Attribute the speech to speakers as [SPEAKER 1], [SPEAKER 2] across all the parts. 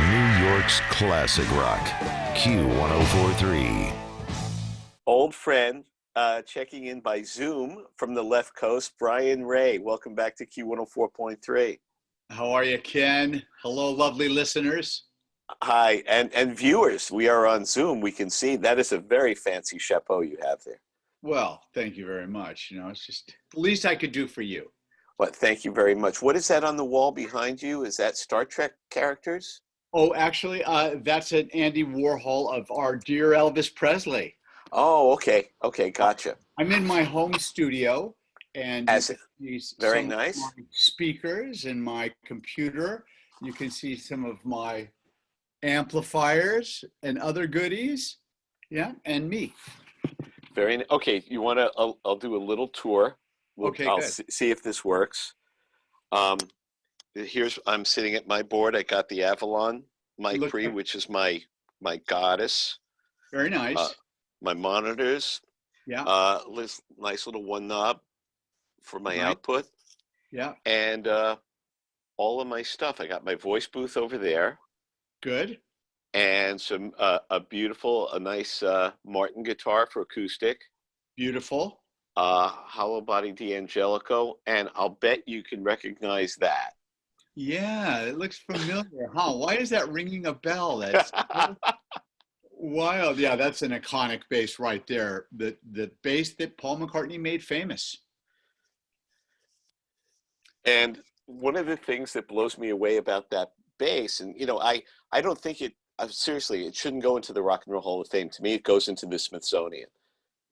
[SPEAKER 1] New York's classic rock, Q1043.
[SPEAKER 2] Old friend checking in by Zoom from the left coast, Brian Ray. Welcome back to Q104.3.
[SPEAKER 3] How are you, Ken? Hello, lovely listeners.
[SPEAKER 2] Hi, and viewers. We are on Zoom. We can see that is a very fancy chapeau you have there.
[SPEAKER 3] Well, thank you very much. It's just the least I could do for you.
[SPEAKER 2] Well, thank you very much. What is that on the wall behind you? Is that Star Trek characters?
[SPEAKER 3] Oh, actually, that's an Andy Warhol of our dear Elvis Presley.
[SPEAKER 2] Oh, okay. Okay, gotcha.
[SPEAKER 3] I'm in my home studio, and you
[SPEAKER 2] As
[SPEAKER 3] can see
[SPEAKER 2] very
[SPEAKER 3] some
[SPEAKER 2] nice.
[SPEAKER 3] of my speakers and my computer. You can see some of my amplifiers and other goodies. Yeah, and me.
[SPEAKER 2] Okay. You want to? I'll do a little tour.
[SPEAKER 3] Okay,
[SPEAKER 2] I'll
[SPEAKER 3] good.
[SPEAKER 2] see if this works. I'm sitting at my board. I got the Avalon mic pre, which is my goddess.
[SPEAKER 3] Very nice.
[SPEAKER 2] My monitors.
[SPEAKER 3] Yeah.
[SPEAKER 2] Nice little one knob for my
[SPEAKER 3] Right.
[SPEAKER 2] output.
[SPEAKER 3] Yeah.
[SPEAKER 2] And all of my stuff. I got my voice booth over there.
[SPEAKER 3] Good.
[SPEAKER 2] And a nice Martin guitar for acoustic.
[SPEAKER 3] Beautiful.
[SPEAKER 2] Hollow body D'Angelico, and I'll bet you can recognize that.
[SPEAKER 3] Yeah, it looks familiar, huh? Why is that ringing a bell? That's so wild. Yeah, that's an iconic bass right there. The bass that Paul McCartney made famous.
[SPEAKER 2] And one of the things that blows me away about that bass, and I don't think seriously, it shouldn't go into the Rock and Roll Hall of Fame. To me, it goes into the Smithsonian.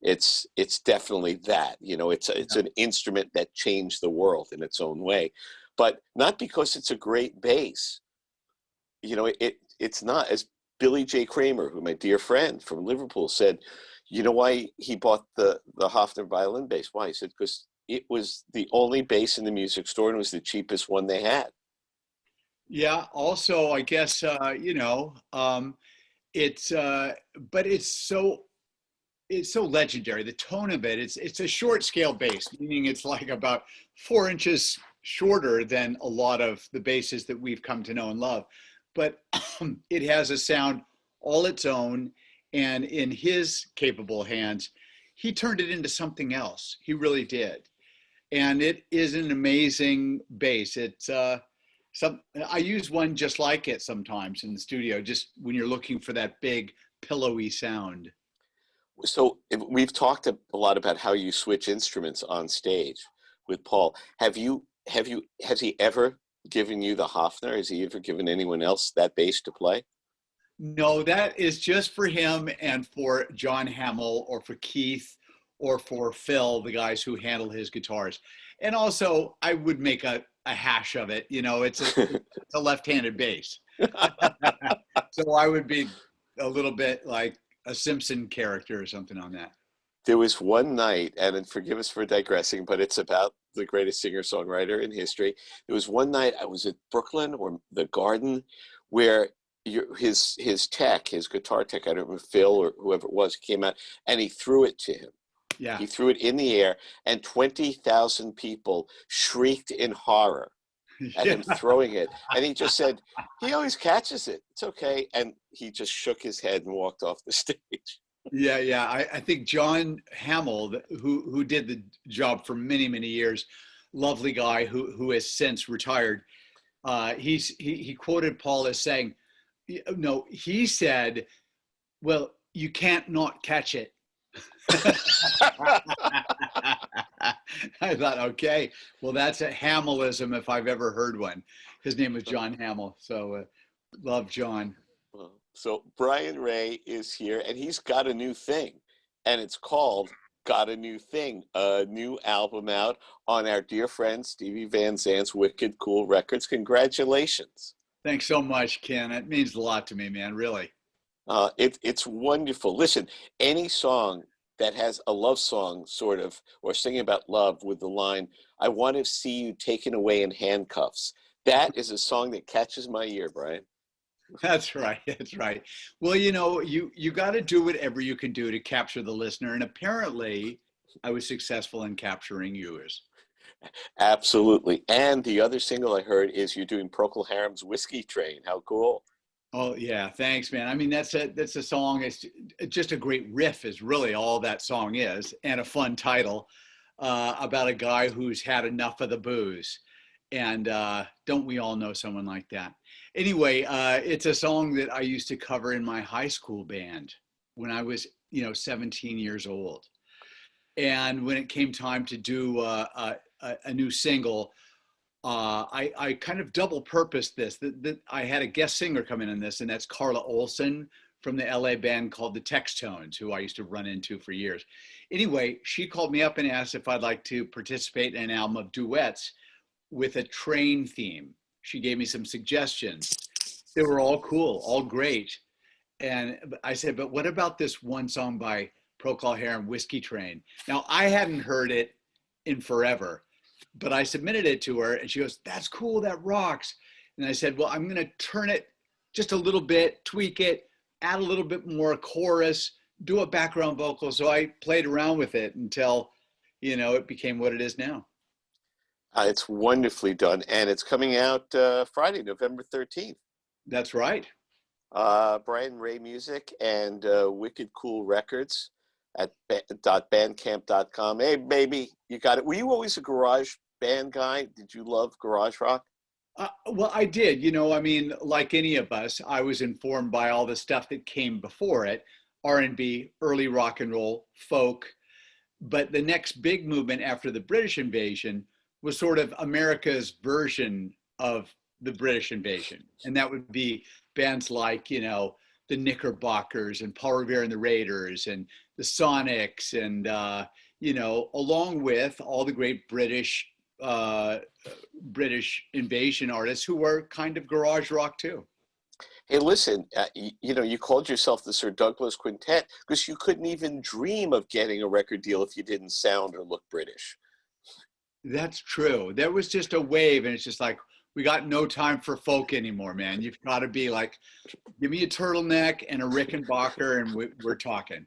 [SPEAKER 2] It's definitely that. It's an instrument that changed the world in its own way, but not because it's a great bass. It's not. As Billy J. Kramer, who my dear friend from Liverpool, said, you know why he bought the Hofner violin bass? Why? He said because it was the only bass in the music store and it was the cheapest one they had.
[SPEAKER 3] Yeah, also, I guess, it's, but it's so legendary. The tone of it, it's a short scale bass, meaning it's like about 4 inches shorter than a lot of the basses that we've come to know and love. But it has a sound all its own, and in his capable hands, he turned it into something else. He really did, and it is an amazing bass. It's I use one just like it sometimes in the studio, just when you're looking for that big pillowy sound.
[SPEAKER 2] So we've talked a lot about how you switch instruments on stage with Paul. Has he ever given you the Hofner? Has he ever given anyone else that bass to play?
[SPEAKER 3] No, that is just for him and for John Hamill or for Keith or for Phil, the guys who handle his guitars. And also, I would make a hash of it. It's a left-handed bass. So I would be a little bit like a Simpson character or something on that.
[SPEAKER 2] There was one night, and forgive us for digressing, but it's about the greatest singer-songwriter in history. There was one night I was at Brooklyn or the Garden where his guitar tech, I don't remember, Phil or whoever it was, came out and he threw it to him.
[SPEAKER 3] Yeah.
[SPEAKER 2] He threw it in the air and 20,000 people shrieked in horror at him throwing it. And he just said, he always catches it. It's okay. And he just shook his head and walked off the stage.
[SPEAKER 3] Yeah. I think John Hamill, who did the job for many, many years, lovely guy who has since retired. He quoted Paul as saying, no, he said, well, you can't not catch it. I thought, okay, well, that's a Hamilism if I've ever heard one. His name was John Hamill, so love John.
[SPEAKER 2] So Brian Ray is here, and he's got a new thing, and it's called Got a New Thing, a new album out on our dear friend Stevie Van Zandt's Wicked Cool Records. Congratulations.
[SPEAKER 3] Thanks so much, Ken. It means a lot to me, man, really.
[SPEAKER 2] It's wonderful. Listen, any song that has a love song sort of, or singing about love with the line, I want to see you taken away in handcuffs. That is a song that catches my ear, Brian.
[SPEAKER 3] That's right. That's right. Well, you got to do whatever you can do to capture the listener. And apparently I was successful in capturing yours.
[SPEAKER 2] Absolutely. And the other single I heard is you're doing Procol Harum's Whiskey Train. How cool.
[SPEAKER 3] Oh yeah, thanks, man. I mean, that's a song. It's just a great riff, is really all that song is, and a fun title about a guy who's had enough of the booze. And don't we all know someone like that? Anyway, it's a song that I used to cover in my high school band when I was, 17 years old. And when it came time to do a new single, I kind of double purposed this. That I had a guest singer come in on this, and that's Carla Olson from the LA band called the Textones, who I used to run into for years. Anyway, she called me up and asked if I'd like to participate in an album of duets with a train theme. She gave me some suggestions. They were all cool, all great. And I said, but what about this one song by Procol Harum, Whiskey Train? Now, I hadn't heard it in forever, but I submitted it to her and she goes, that's cool, that rocks. And I said, well, I'm going to turn it just a little bit, tweak it, add a little bit more chorus, do a background vocal. So I played around with it until, it became what it is now.
[SPEAKER 2] It's wonderfully done, and it's coming out Friday, November 13th.
[SPEAKER 3] That's right.
[SPEAKER 2] Brian Ray Music and Wicked Cool Records at .bandcamp.com. Hey, baby, you got it. Were you always a garage band guy? Did you love garage rock?
[SPEAKER 3] Well, I did. I mean, like any of us, I was informed by all the stuff that came before it, R&B, early rock and roll, folk. But the next big movement after the British invasion was sort of America's version of the British invasion. And that would be bands like, the Knickerbockers and Paul Revere and the Raiders and the Sonics and, along with all the great British invasion artists who were kind of garage rock too.
[SPEAKER 2] Hey, listen, you called yourself the Sir Douglas Quintet because you couldn't even dream of getting a record deal if you didn't sound or look British.
[SPEAKER 3] That's true. There was just a wave, and it's just like, we got no time for folk anymore, man. You've got to be like, give me a turtleneck and a Rickenbacker, and we're talking.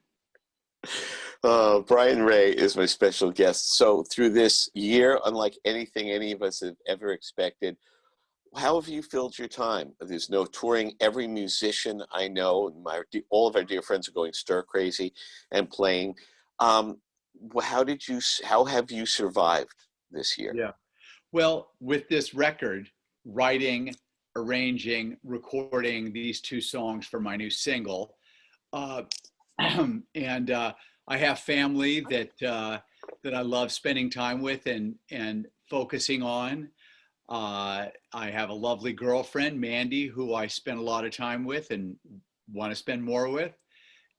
[SPEAKER 2] Brian Ray is my special guest. So through this year, unlike anything any of us have ever expected, how have you filled your time? There's no touring. Every musician I know, all of our dear friends are going stir crazy and playing. How have you survived this year?
[SPEAKER 3] Yeah. Well, with this record, writing, arranging, recording these two songs for my new single, and I have family that I love spending time with and focusing on. I have a lovely girlfriend, Mandy, who I spend a lot of time with and want to spend more with.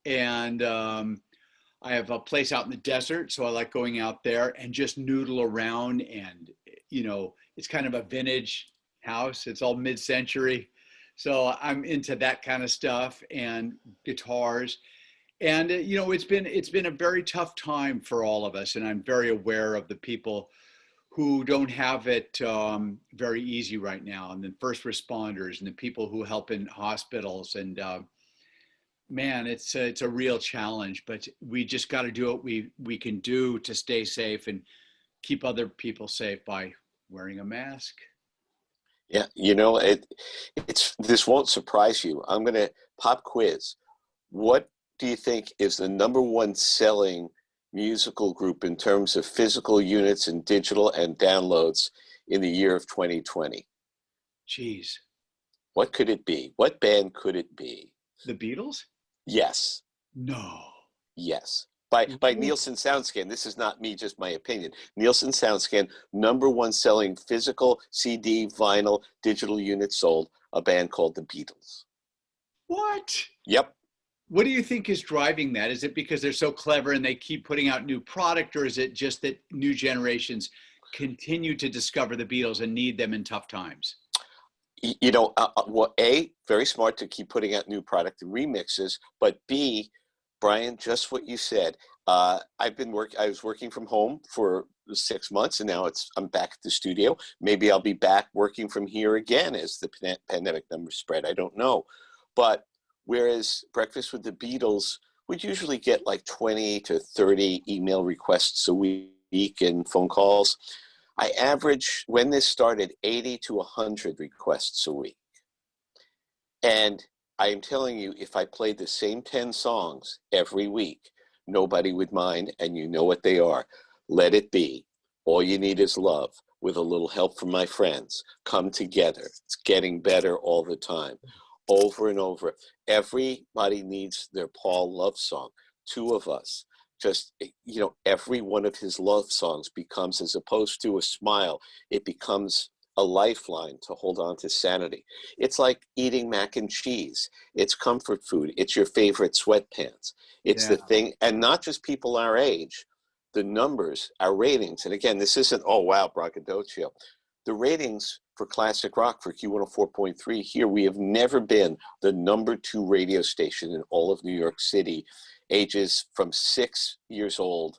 [SPEAKER 3] And I have a place out in the desert, so I like going out there and just noodle around. And, it's kind of a vintage house. It's all mid-century. So I'm into that kind of stuff and guitars. And, it's been a very tough time for all of us. And I'm very aware of the people who don't have it very easy right now, and the first responders and the people who help in hospitals. And man, it's a real challenge, but we just got to do what we can do to stay safe and keep other people safe by wearing a mask.
[SPEAKER 2] Yeah, this won't surprise you. I'm going to pop quiz. What do you think is the #1 selling musical group in terms of physical units and digital and downloads in the year of 2020?
[SPEAKER 3] Jeez.
[SPEAKER 2] What could it be? What band could it be?
[SPEAKER 3] The Beatles?
[SPEAKER 2] Yes.
[SPEAKER 3] No.
[SPEAKER 2] Yes. By Nielsen SoundScan. This is not me, just my opinion. Nielsen SoundScan, #1 selling physical CD, vinyl, digital units sold, a band called the Beatles.
[SPEAKER 3] What?
[SPEAKER 2] Yep.
[SPEAKER 3] What do you think is driving that? Is it because they're so clever and they keep putting out new product, or is it just that new generations continue to discover the Beatles and need them in tough times?
[SPEAKER 2] Well, A, very smart to keep putting out new product and remixes, but B, Brian, just what you said. I was working from home for 6 months, and now I'm back at the studio. Maybe I'll be back working from here again as the pandemic numbers spread. I don't know. But whereas Breakfast with the Beatles would usually get like 20 to 30 email requests a week and phone calls, I average, when this started, 80 to 100 requests a week. And I am telling you, if I played the same 10 songs every week, nobody would mind, and you know what they are. Let It Be, All You Need Is Love, With a Little Help from My Friends, Come Together. It's getting better all the time, over and over. Everybody needs their Paul love song. Two of Us. Just, every one of his love songs becomes, as opposed to a smile, it becomes a lifeline to hold on to sanity. It's like eating mac and cheese. It's comfort food. It's your favorite sweatpants. It's
[SPEAKER 3] Yeah.
[SPEAKER 2] the thing, and not just people our age, the numbers, our ratings. And again, this isn't, oh, wow, braggadocio. The ratings for classic rock for Q104.3 here, we have never been the #2 radio station in all of New York City, ages from 6 years old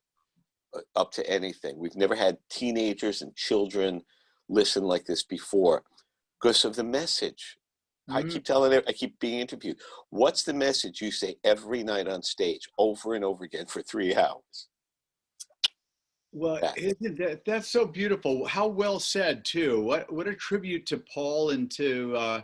[SPEAKER 2] up to anything. We've never had teenagers and children listen like this before because of the message. I keep telling it, I keep being interviewed. What's the message you say every night on stage over and over again for 3 hours?
[SPEAKER 3] Well, that's so beautiful. How well said too. What a tribute to Paul and to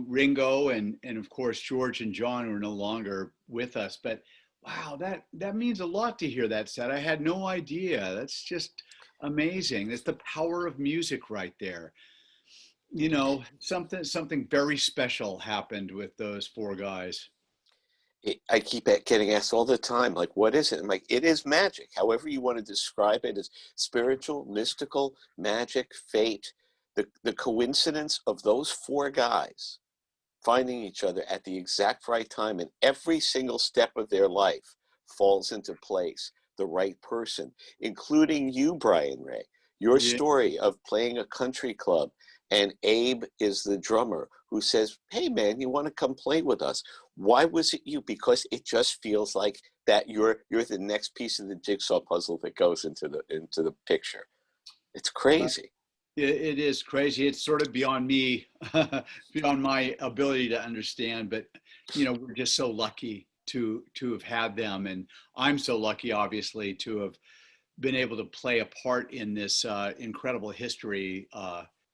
[SPEAKER 3] Ringo and of course George and John, who are no longer with us. But wow, that means a lot to hear that said. I had no idea. That's just amazing. That's the power of music right there. Something very special happened with those four guys.
[SPEAKER 2] I keep getting asked all the time, like, what is it? I'm like, it is magic. However you want to describe it, as spiritual, mystical, magic, fate. The coincidence of those four guys finding each other at the exact right time, and every single step of their life falls into place. The right person, including you, Brian Ray. Your
[SPEAKER 3] Yeah.
[SPEAKER 2] story of playing a country club, and Abe is the drummer who says, hey man, you want to come play with us? Why was it you? Because it just feels like that you're the next piece of the jigsaw puzzle that goes into the picture. It's crazy.
[SPEAKER 3] It is crazy. It's sort of beyond me, beyond my ability to understand. But we're just so lucky to have had them, and I'm so lucky, obviously, to have been able to play a part in this incredible history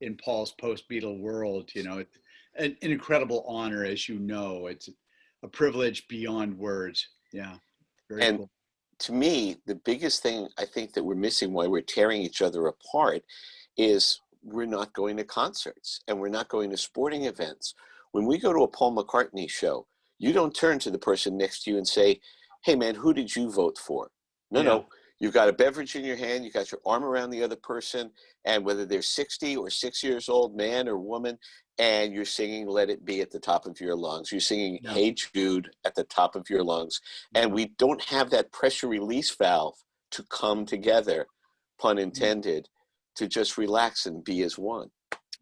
[SPEAKER 3] in Paul's post-Beatle world. It's an incredible honor, as you know. It's a privilege beyond words. Yeah, very
[SPEAKER 2] And
[SPEAKER 3] cool.
[SPEAKER 2] to me, the biggest thing I think that we're missing, why we're tearing each other apart, is we're not going to concerts and we're not going to sporting events. When we go to a Paul McCartney show, you don't turn to the person next to you and say, hey man, who did you vote for? No,
[SPEAKER 3] Yeah.
[SPEAKER 2] no. You've got a beverage in your hand, you got your arm around the other person, and whether they're 60 or 6 years old, man or woman, and you're singing Let It Be at the top of your lungs. You're singing
[SPEAKER 3] Yeah.
[SPEAKER 2] Hey Jude at the top of your lungs. And we don't have that pressure release valve to come together, pun intended, to just relax and be as one.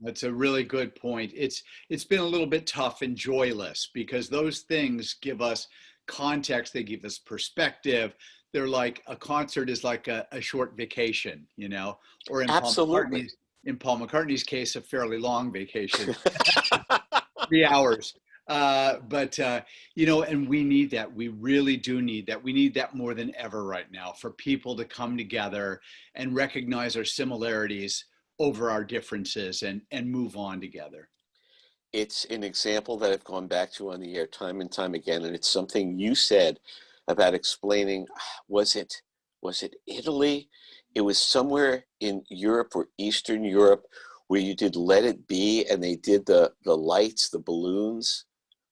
[SPEAKER 3] That's a really good point. It's been a little bit tough and joyless because those things give us context, they give us perspective. They're like a concert is like a short vacation, or
[SPEAKER 2] Absolutely.
[SPEAKER 3] In Paul McCartney's case, a fairly long vacation, 3 hours. And we need that. We really do need that. We need that more than ever right now for people to come together and recognize our similarities over our differences and move on together.
[SPEAKER 2] It's an example that I've gone back to on the air time and time again, and it's something you said about explaining, was it Italy? It was somewhere in Europe or Eastern Europe where you did Let It Be and they did the lights, the balloons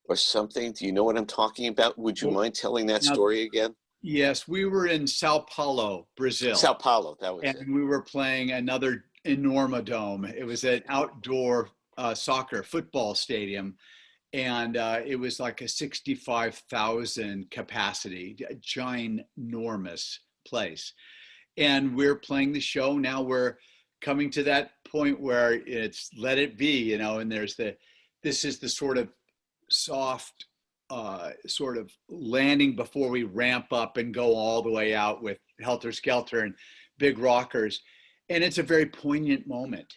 [SPEAKER 2] or something. Do you know what I'm talking about? Would you
[SPEAKER 3] Well,
[SPEAKER 2] mind telling that
[SPEAKER 3] now,
[SPEAKER 2] story again?
[SPEAKER 3] yes, we were in Sao Paulo, Brazil,
[SPEAKER 2] Sao Paulo, that was
[SPEAKER 3] and
[SPEAKER 2] it.
[SPEAKER 3] we were playing another Enormodome. It was an outdoor football stadium, and it was like a 65,000 capacity, a ginormous place. And we're playing the show. Now we're coming to that point where it's Let It Be, and this is the sort of soft sort of landing before we ramp up and go all the way out with Helter Skelter and big rockers. And it's a very poignant moment.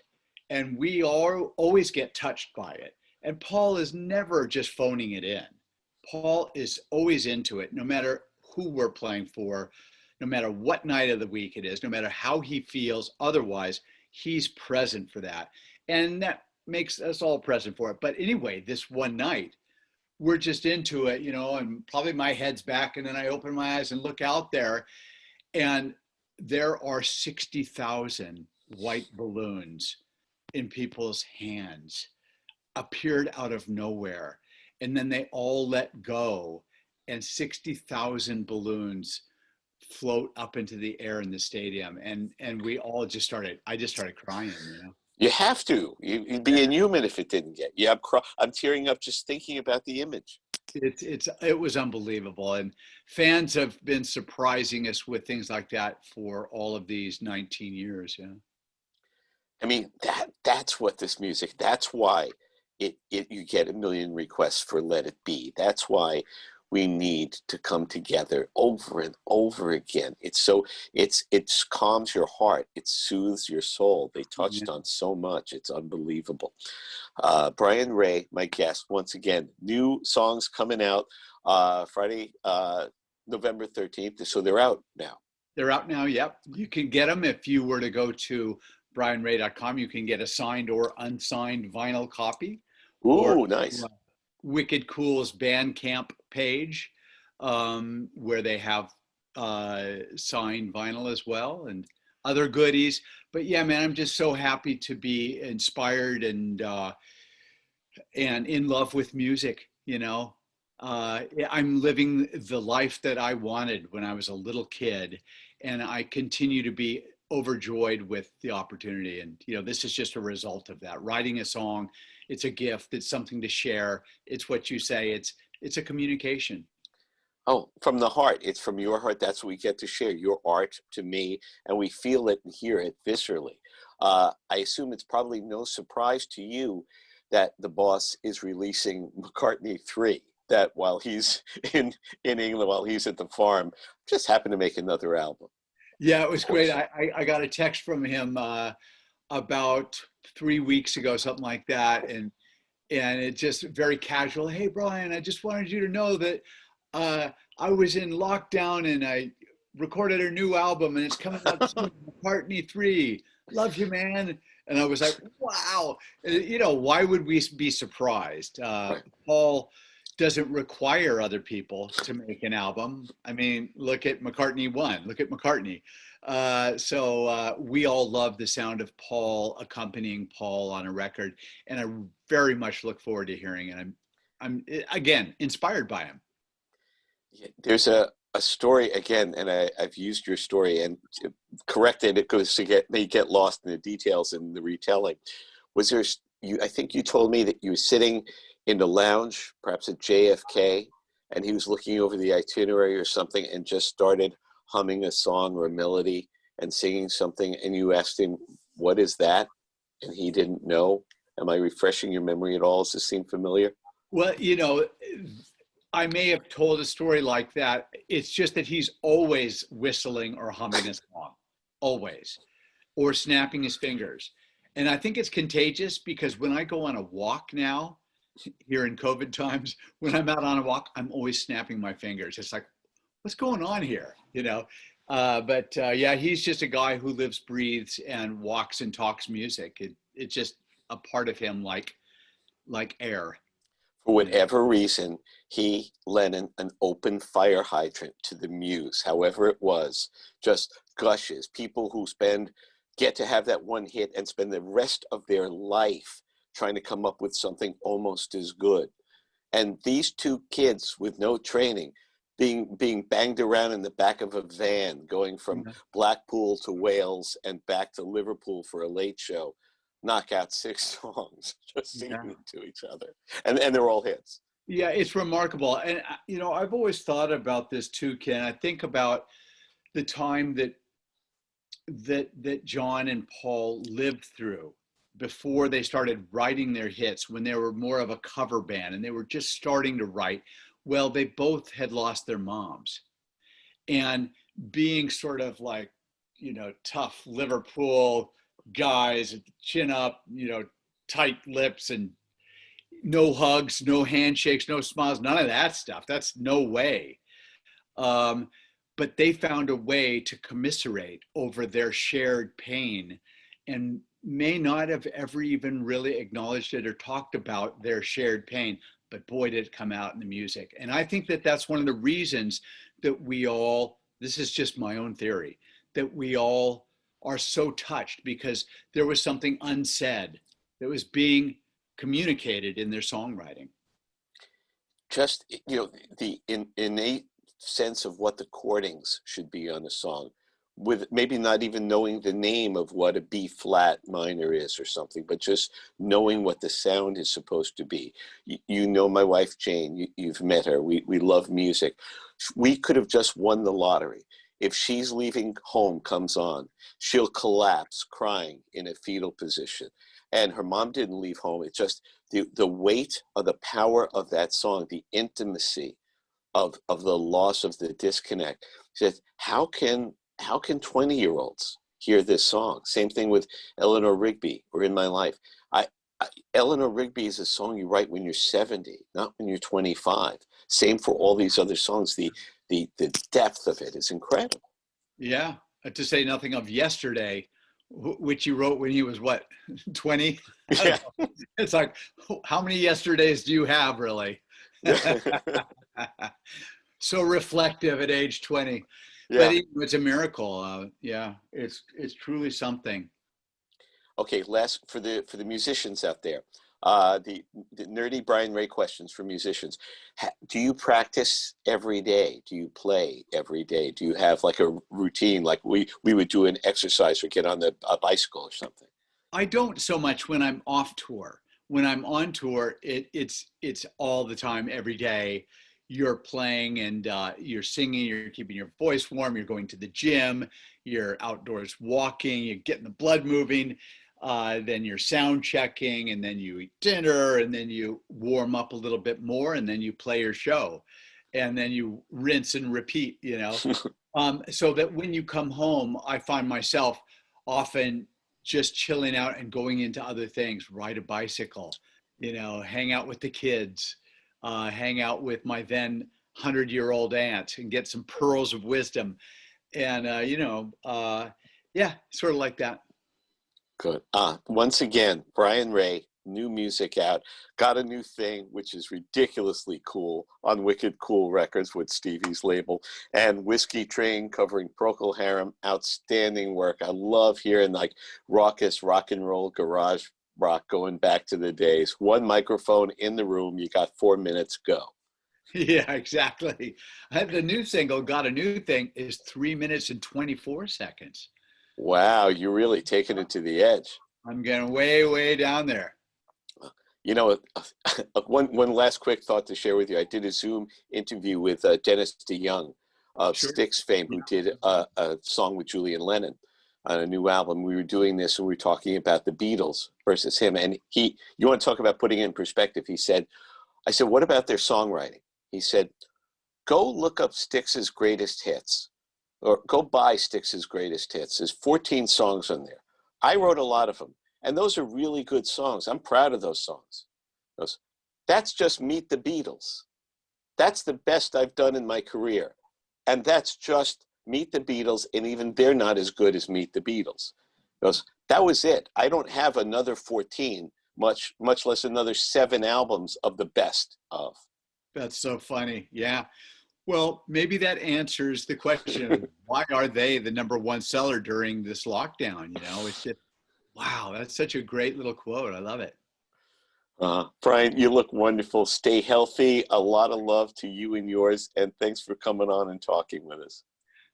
[SPEAKER 3] And we all always get touched by it. And Paul is never just phoning it in. Paul is always into it, no matter who we're playing for, no matter what night of the week it is, no matter how he feels otherwise, he's present for that. And that makes us all present for it. But anyway, this one night, we're just into it, and probably my head's back, and then I open my eyes and look out there, and there are 60,000 white balloons in people's hands, appeared out of nowhere. And then they all let go, and 60,000 balloons float up into the air in the stadium. And we all I just started crying.
[SPEAKER 2] You have to. You'd be inhuman if it didn't get you. I'm tearing up just thinking about the image.
[SPEAKER 3] It was unbelievable, and fans have been surprising us with things like that for all of these 19 years. Yeah.
[SPEAKER 2] I mean, that's what this music, that's why you get a million requests for Let It Be. That's why we need to come together over and over again. It calms your heart. It soothes your soul. They touched on so much. It's unbelievable. Brian Ray, my guest, once again, new songs coming out Friday, November 13th. So they're out now.
[SPEAKER 3] They're out now. Yep. You can get them if you were to go to brianray.com. You can get a signed or unsigned vinyl copy.
[SPEAKER 2] Ooh, nice.
[SPEAKER 3] Wicked Cool's Bandcamp page, where they have signed vinyl as well and other goodies. But yeah, man, I'm just so happy to be inspired and in love with music. I'm living the life that I wanted when I was a little kid, and I continue to be overjoyed with the opportunity. And this is just a result of that. Writing a song, it's a gift. It's something to share. It's what you say. It's a communication.
[SPEAKER 2] Oh, from the heart. It's from your heart. That's what we get to share, your art to me, and we feel it and hear it viscerally. I assume it's probably no surprise to you that the boss is releasing McCartney 3, that while he's in England, while he's at the farm, just happened to make another album.
[SPEAKER 3] Yeah, it was great. I got a text from him about 3 weeks ago, something like that. And it just very casual. Hey, Brian, I just wanted you to know that I was in lockdown and I recorded a new album and it's coming out soon, McCartney 3. Love you, man. And I was like, wow. Why would we be surprised? Paul doesn't require other people to make an album. I mean, look at McCartney 1, look at McCartney. So we all love the sound of Paul accompanying Paul on a record. And I very much look forward to hearing it. I'm again, inspired by him.
[SPEAKER 2] There's a story again, and I've used your story and corrected it because they get lost in the details in the retelling. Was there, I think you told me that you were sitting in the lounge, perhaps at JFK, and he was looking over the itinerary or something and just started humming a song or a melody and singing something, and you asked him, what is that? And he didn't know. Am I refreshing your memory at all? Does this seem familiar?
[SPEAKER 3] Well, I may have told a story like that. It's just that he's always whistling or humming a song, always, or snapping his fingers. And I think it's contagious because when I go on a walk now, here in COVID times, when I'm out on a walk, I'm always snapping my fingers. It's like, what's going on here? But yeah, he's just a guy who lives, breathes, and walks and talks music. It's just a part of him, like air.
[SPEAKER 2] For whatever reason, he lent an open fire hydrant to the muse, however it was, just gushes. People who get to have that one hit and spend the rest of their life trying to come up with something almost as good. And these two kids with no training being banged around in the back of a van, going from Blackpool to Wales and back to Liverpool for a late show, knock out 6 songs, just singing to each other. And they're all hits.
[SPEAKER 3] Yeah, it's remarkable. And, I've always thought about this too, Ken. I think about the time that John and Paul lived through before they started writing their hits, when they were more of a cover band and they were just starting to write. Well, they both had lost their moms, and being sort of like, tough Liverpool guys, chin up, tight lips, and no hugs, no handshakes, no smiles, none of that stuff. That's no way. But they found a way to commiserate over their shared pain and may not have ever even really acknowledged it or talked about their shared pain, but boy, did it come out in the music. And I think that that's one of the reasons that we all, this is just my own theory, that we all are so touched because there was something unsaid that was being communicated in their songwriting.
[SPEAKER 2] Just, the innate sense of what the chordings should be on a song, with maybe not even knowing the name of what a B flat minor is or something, but just knowing what the sound is supposed to be. You know my wife Jane, you've met her. We love music. We could have just won the lottery. If She's Leaving Home comes on, she'll collapse crying in a fetal position. And her mom didn't leave home. It's just the weight of the power of that song, the intimacy of the loss, of the disconnect. She said, how can 20-year-olds hear this song? Same thing with Eleanor Rigby or In My Life. Eleanor Rigby is a song you write when you're 70, not when you're 25. Same for all these other songs. The depth of it is incredible.
[SPEAKER 3] Yeah, to say nothing of Yesterday, which you wrote when he was what, 20?
[SPEAKER 2] Yeah.
[SPEAKER 3] It's like, how many yesterdays do you have, really? So reflective at age 20.
[SPEAKER 2] Yeah.
[SPEAKER 3] But it's a miracle. Yeah, it's truly something.
[SPEAKER 2] Okay, last for the musicians out there, the nerdy Brian Ray questions for musicians. Do you practice every day? Do you play every day? Do you have like a routine, like we would do an exercise or get on a bicycle or something?
[SPEAKER 3] I don't so much when I'm off tour. When I'm on tour, it's all the time, every day. You're playing and you're singing, you're keeping your voice warm, you're going to the gym, you're outdoors walking, you're getting the blood moving, then you're sound checking, and then you eat dinner, and then you warm up a little bit more, and then you play your show, and then you rinse and repeat, so that when you come home, I find myself often just chilling out and going into other things, ride a bicycle, hang out with the kids, hang out with my then 100-year-old aunt and get some pearls of wisdom. And, yeah, sort of like that.
[SPEAKER 2] Good. Once again, Brian Ray, new music out, got a new thing, which is ridiculously cool, on Wicked Cool Records with Stevie's label, and Whiskey Train covering Procol Harum. Outstanding work. I love hearing like raucous rock and roll garage rock going back to the days. One microphone in the room, you got 4 minutes, go.
[SPEAKER 3] Yeah, exactly. The new single, Got a New Thing, is 3 minutes and 24 seconds.
[SPEAKER 2] Wow, you're really taking it to the edge.
[SPEAKER 3] I'm getting way, way down there.
[SPEAKER 2] One last quick thought to share with you. I did a Zoom interview with Dennis DeYoung of
[SPEAKER 3] Sure.
[SPEAKER 2] Styx fame, who did a song with Julian Lennon on a new album. We were doing this and we were talking about the Beatles versus him. And you want to talk about putting it in perspective. I said, what about their songwriting? He said, go look up Styx's greatest hits, or go buy Styx's greatest hits. There's 14 songs on there. I wrote a lot of them. And those are really good songs. I'm proud of those songs. That's just Meet the Beatles. That's the best I've done in my career. And that's just Meet the Beatles, and even they're not as good as Meet the Beatles. That was it. I don't have another 14, much less another 7 albums of the best of.
[SPEAKER 3] That's so funny. Yeah. Well, maybe that answers the question, why are they the #1 seller during this lockdown? It's just, wow, that's such a great little quote. I love it.
[SPEAKER 2] Brian, you look wonderful. Stay healthy. A lot of love to you and yours. And thanks for coming on and talking with us.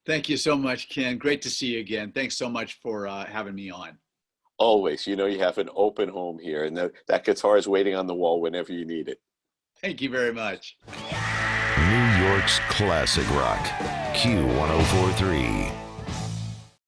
[SPEAKER 3] Thank you so much, Ken. Great to see you again. Thanks so much for having me on.
[SPEAKER 2] Always. You have an open home here, and that guitar is waiting on the wall whenever you need it.
[SPEAKER 3] Thank you very much.
[SPEAKER 1] New York's classic rock, Q1043.